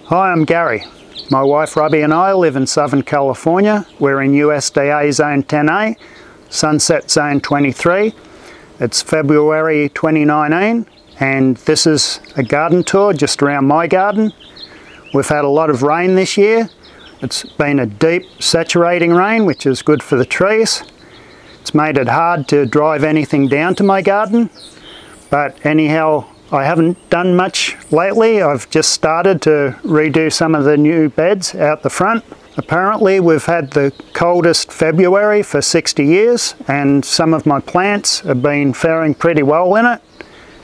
Hi, I'm Gary. My wife Robbie and I live in Southern California. We're in USDA Zone 10A, Sunset Zone 23. It's February 2019 and this is a garden tour just around my garden. We've had a lot of rain this year. It's been a deep saturating rain, which is good for the trees. It's made it hard to drive anything down to my garden, but anyhow, I haven't done much lately. I've just started to redo some of the new beds out the front. Apparently we've had the coldest February for 60 years and some of my plants have been faring pretty well in it.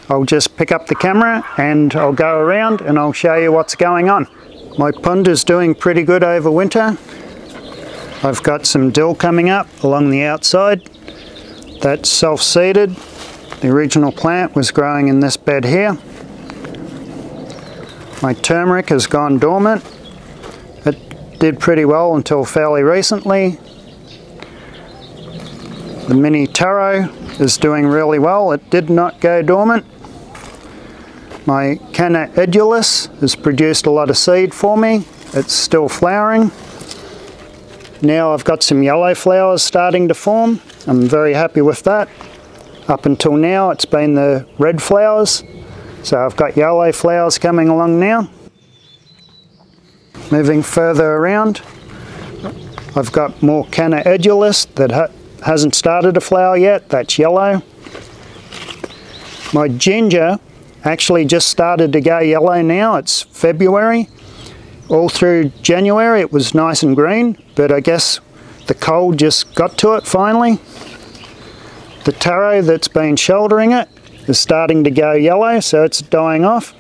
I'll just pick up the camera and I'll go around and I'll show you what's going on. My pond is doing pretty good over winter. I've got some dill coming up along the outside. That's self-seeded. The original plant was growing in this bed here. My turmeric has gone dormant. It did pretty well until fairly recently. The mini taro is doing really well. It did not go dormant. My Canna edulis has produced a lot of seed for me. It's still flowering. Now I've got some yellow flowers starting to form. I'm very happy with that. Up until now it's been the red flowers, so I've got yellow flowers coming along now. Moving further around, I've got more Canna edulis that hasn't started to flower yet. That's yellow. My ginger actually just started to go yellow now. It's February. All through January it was nice and green, but I guess the cold just got to it finally. The taro that's been shouldering it is starting to go yellow, so it's dying off.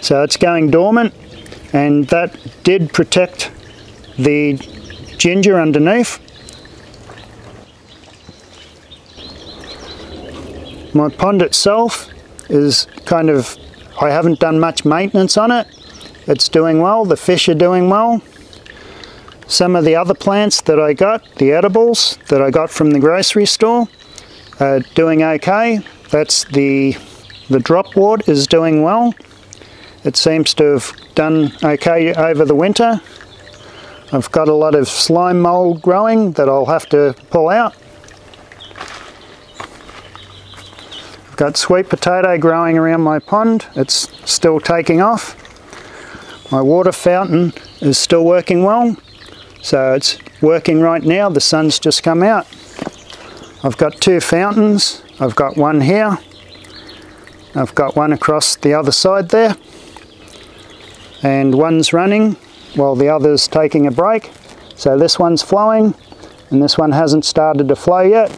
So it's going dormant, and that did protect the ginger underneath. My pond itself is kind of, I haven't done much maintenance on it. It's doing well, the fish are doing well. Some of the other plants that I got, the edibles that I got from the grocery store, are doing okay. That's the dropwort is doing well. It seems to have done okay over the winter. I've got a lot of slime mold growing that I'll have to pull out. I've got sweet potato growing around my pond. It's still taking off. My water fountain is still working well. So it's working right now. The sun's just come out. I've got two fountains. I've got one here. I've got one across the other side there. And one's running while the other's taking a break. So this one's flowing and this one hasn't started to flow yet.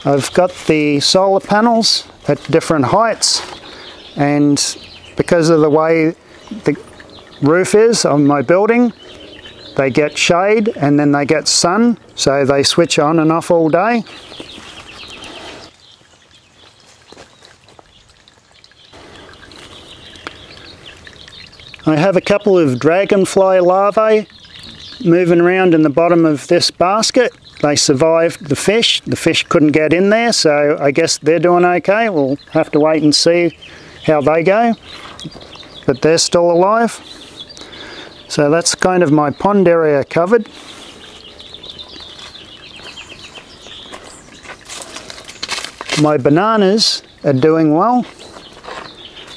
I've got the solar panels at different heights, and because of the way the roof is on my building, they get shade and then they get sun, so they switch on and off all day. I have a couple of dragonfly larvae moving around in the bottom of this basket. They survived the fish. The fish couldn't get in there, so I guess they're doing okay. We'll have to wait and see how they go, but they're still alive. So that's kind of my pond area covered. My bananas are doing well.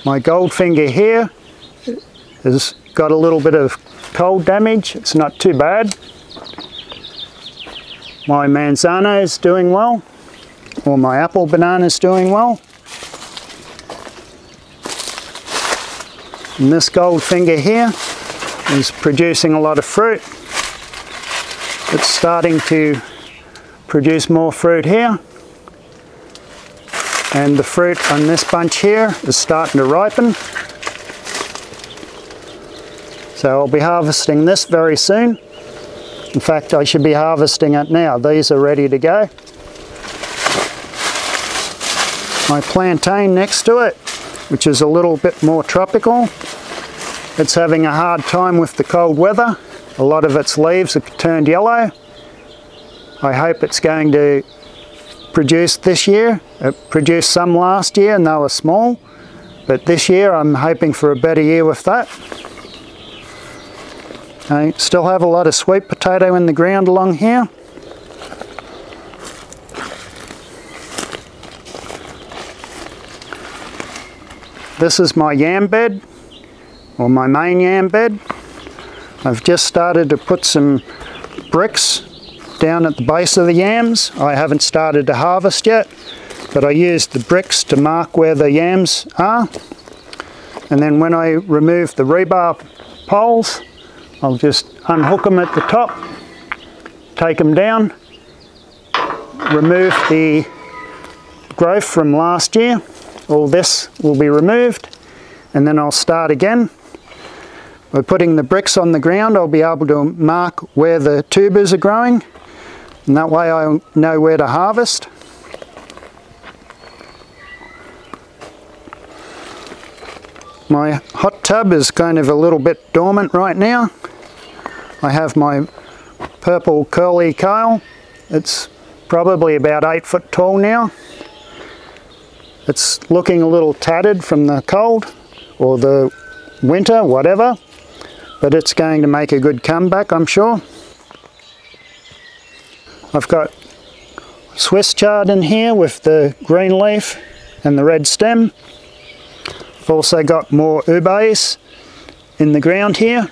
My goldfinger here has got a little bit of cold damage. It's not too bad. My manzano is doing well, or my apple banana is doing well. And this goldfinger here is producing a lot of fruit. It's starting to produce more fruit here, and the fruit on this bunch here is starting to ripen. So I'll be harvesting this very soon. In fact, I should be harvesting it now. These are ready to go. My plantain next to it, which is a little bit more tropical, it's having a hard time with the cold weather. A lot of its leaves have turned yellow. I hope it's going to produce this year. It produced some last year and they were small, but this year I'm hoping for a better year with that. I still have a lot of sweet potato in the ground along here. This is my yam bed, or my main yam bed. I've just started to put some bricks down at the base of the yams. I haven't started to harvest yet, but I used the bricks to mark where the yams are. And then when I remove the rebar poles, I'll just unhook them at the top, take them down, remove the growth from last year. All this will be removed, and then I'll start again. By putting the bricks on the ground, I'll be able to mark where the tubers are growing, and that way I'll know where to harvest. My hot tub is kind of a little bit dormant right now. I have my purple curly kale. It's probably about 8 foot tall now. It's looking a little tattered from the cold or the winter, whatever, but it's going to make a good comeback, I'm sure. I've got Swiss Chard in here with the green leaf and the red stem. I've also got more ubes in the ground here.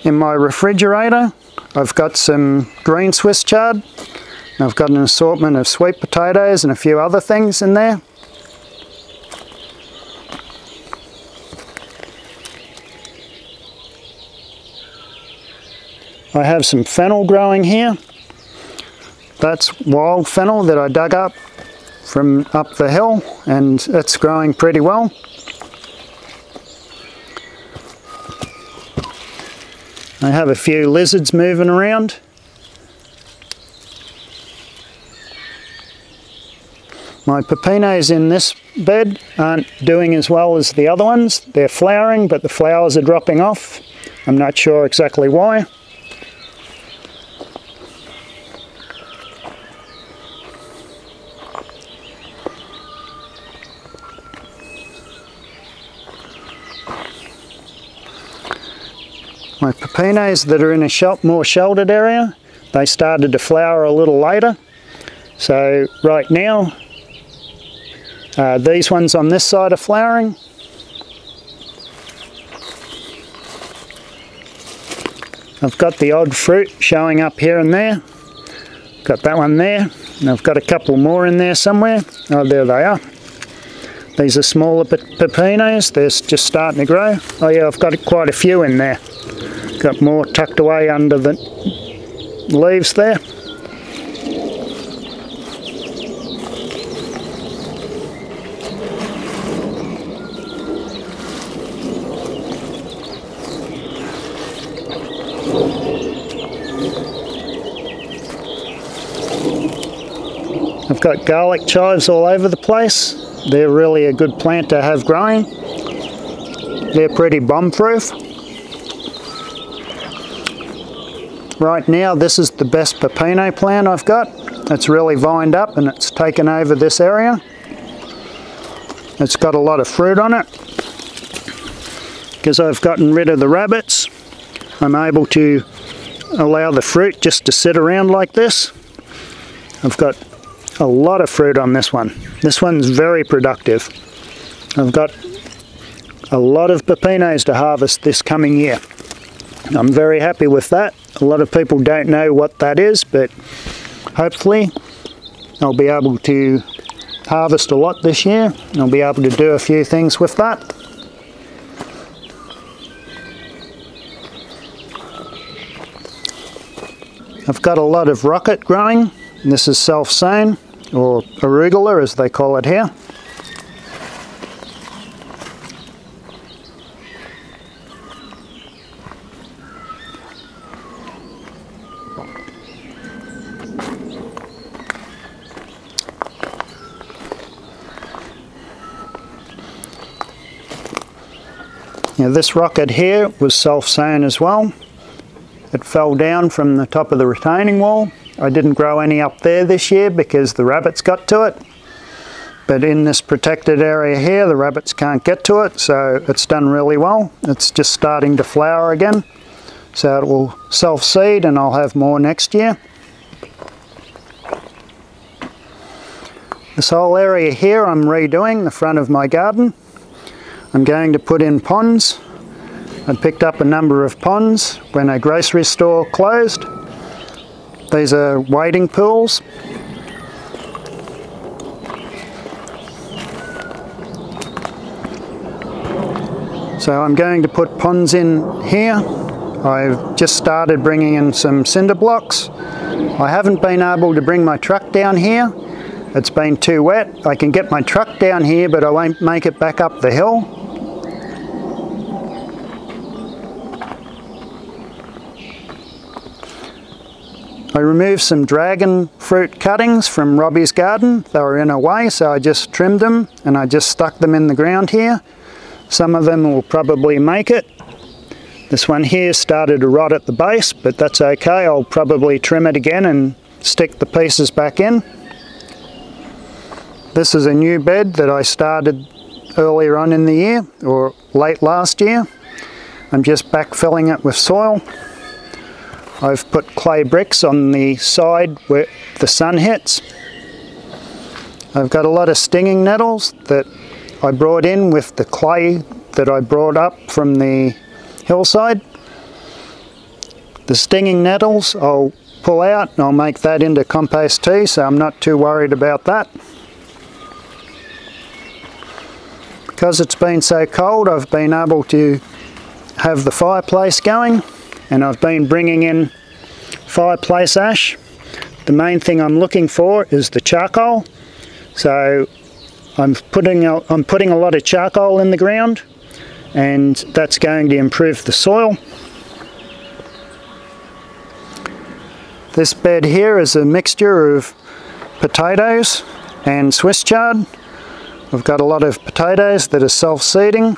In my refrigerator, I've got some green Swiss chard. I've got an assortment of sweet potatoes and a few other things in there. I have some fennel growing here. That's wild fennel that I dug up from up the hill, and it's growing pretty well. I have a few lizards moving around. My pepinos in this bed aren't doing as well as the other ones. They're flowering, but the flowers are dropping off. I'm not sure exactly why. My pepinos that are in a more sheltered area, they started to flower a little later. So right now, these ones on this side are flowering. I've got the odd fruit showing up here and there. Got that one there, and I've got a couple more in there somewhere. Oh, there they are. These are smaller pepinos, they're just starting to grow. Oh yeah, I've got quite a few in there. Got more tucked away under the leaves there. I've got garlic chives all over the place. They're really a good plant to have growing. They're pretty bomb-proof. Right now, this is the best pepino plant I've got. It's really vined up and it's taken over this area. It's got a lot of fruit on it. Because I've gotten rid of the rabbits, I'm able to allow the fruit just to sit around like this. I've got a lot of fruit on this one. This one's very productive. I've got a lot of pepinos to harvest this coming year. I'm very happy with that. A lot of people don't know what that is, but hopefully I'll be able to harvest a lot this year. I'll be able to do a few things with that. I've got a lot of rocket growing. This is self-sown, or arugula as they call it here. Now this rocket here was self-sown as well. It fell down from the top of the retaining wall I didn't grow any up there this year because the rabbits got to it. But in this protected area here, the rabbits can't get to it, so it's done really well. It's just starting to flower again. So it will self-seed and I'll have more next year. This whole area here I'm redoing, the front of my garden. I'm going to put in ponds. I picked up a number of ponds when a grocery store closed. These are wading pools. So I'm going to put ponds in here. I've just started bringing in some cinder blocks. I haven't been able to bring my truck down here. It's been too wet. I can get my truck down here, but I won't make it back up the hill. I removed some dragon fruit cuttings from Robbie's garden. They were in a way, so I just trimmed them and I just stuck them in the ground here. Some of them will probably make it. This one here started to rot at the base, but that's okay. I'll probably trim it again and stick the pieces back in. This is a new bed that I started earlier on in the year, or late last year. I'm just backfilling it with soil. I've put clay bricks on the side where the sun hits. I've got a lot of stinging nettles that I brought in with the clay that I brought up from the hillside. The stinging nettles I'll pull out and I'll make that into compost tea, so I'm not too worried about that. Because it's been so cold, I've been able to have the fireplace going, and I've been bringing in fireplace ash. The main thing I'm looking for is the charcoal, so I'm putting a lot of charcoal in the ground, and that's going to improve the soil. This bed here is a mixture of potatoes and Swiss chard. I've got a lot of potatoes that are self-seeding,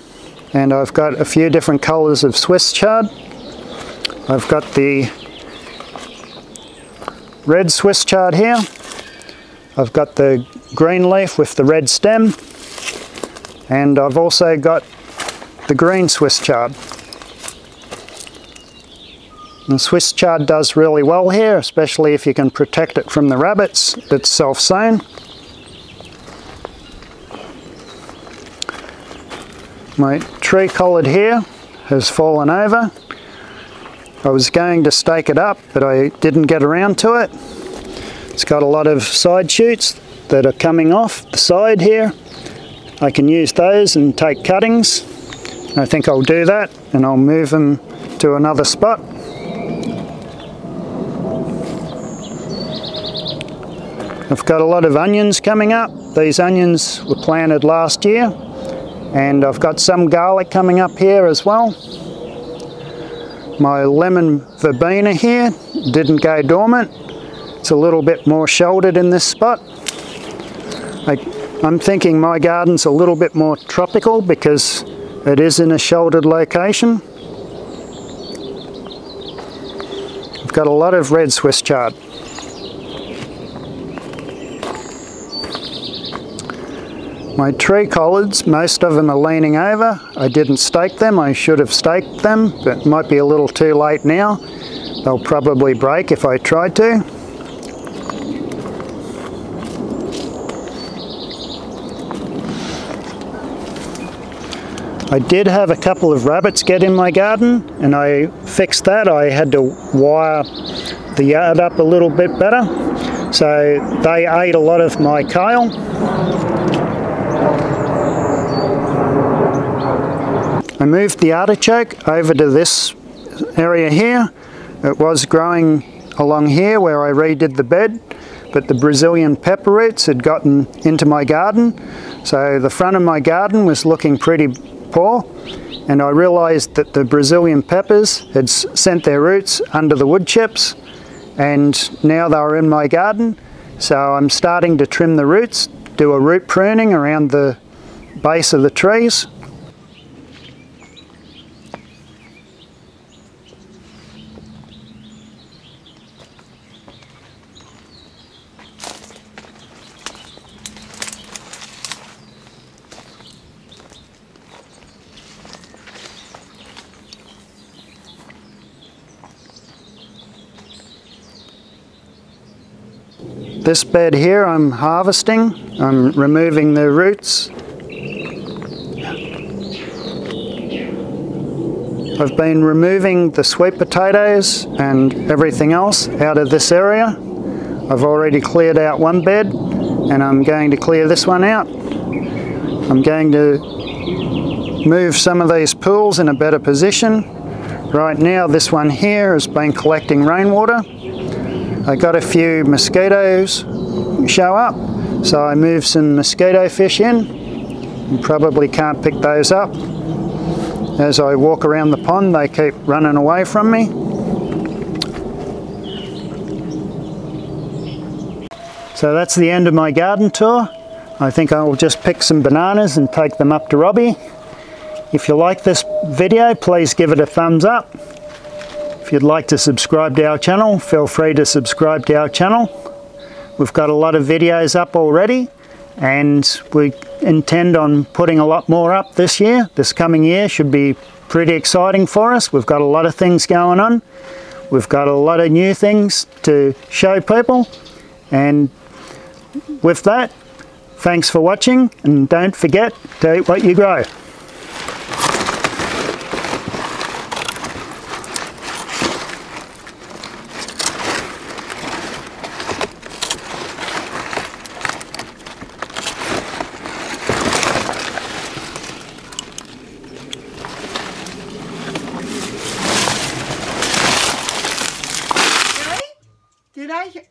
and I've got a few different colours of Swiss chard. I've got the red Swiss chard here. I've got the green leaf with the red stem, and I've also got the green Swiss chard. The Swiss chard does really well here, especially if you can protect it from the rabbits. It's self-sown. My tree collard here has fallen over. I was going to stake it up, but I didn't get around to it. It's got a lot of side shoots that are coming off the side here. I can use those and take cuttings. I think I'll do that, and I'll move them to another spot. I've got a lot of onions coming up. These onions were planted last year. And I've got some garlic coming up here as well. My lemon verbena here didn't go dormant. It's a little bit more shouldered in this spot. I'm thinking my garden's a little bit more tropical because it is in a shouldered location. I've got a lot of red Swiss chard. My tree collards, most of them are leaning over. I didn't stake them. I should have staked them, but it might be a little too late now. They'll probably break if I tried to. I did have a couple of rabbits get in my garden, and I fixed that. I had to wire the yard up a little bit better. So they ate a lot of my kale. I moved the artichoke over to this area here. It was growing along here where I redid the bed, but the Brazilian pepper roots had gotten into my garden. So the front of my garden was looking pretty poor, and I realised that the Brazilian peppers had sent their roots under the wood chips, and now they were in my garden. So I'm starting to trim the roots, do a root pruning around the base of the trees. This bed here I'm harvesting. I'm removing the roots. I've been removing the sweet potatoes and everything else out of this area. I've already cleared out one bed and I'm going to clear this one out. I'm going to move some of these pools in a better position. Right now this one here has been collecting rainwater. I got a few mosquitoes show up, so I moved some mosquito fish in. You probably can't pick those up. As I walk around the pond, they keep running away from me. So that's the end of my garden tour. I think I'll just pick some bananas and take them up to Robbie. If you like this video, please give it a thumbs up. If you'd like to subscribe to our channel, feel free to subscribe to our channel. We've got a lot of videos up already, and we intend on putting a lot more up this year. This coming year should be pretty exciting for us. We've got a lot of things going on. We've got a lot of new things to show people. And with that, thanks for watching, and don't forget to eat what you grow.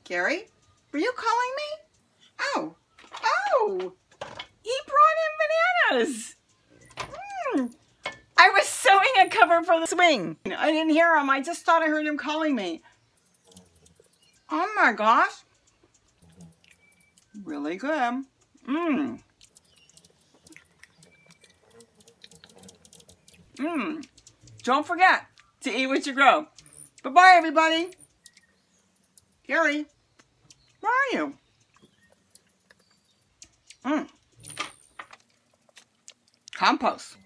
Gary, were you calling me? Oh, he brought in bananas. I was sewing a cover for the swing. I didn't hear him. I just thought I heard him calling me. Oh my gosh. Really good. Don't forget to eat what you grow. Bye-bye, everybody. Gary, where are you? Compost.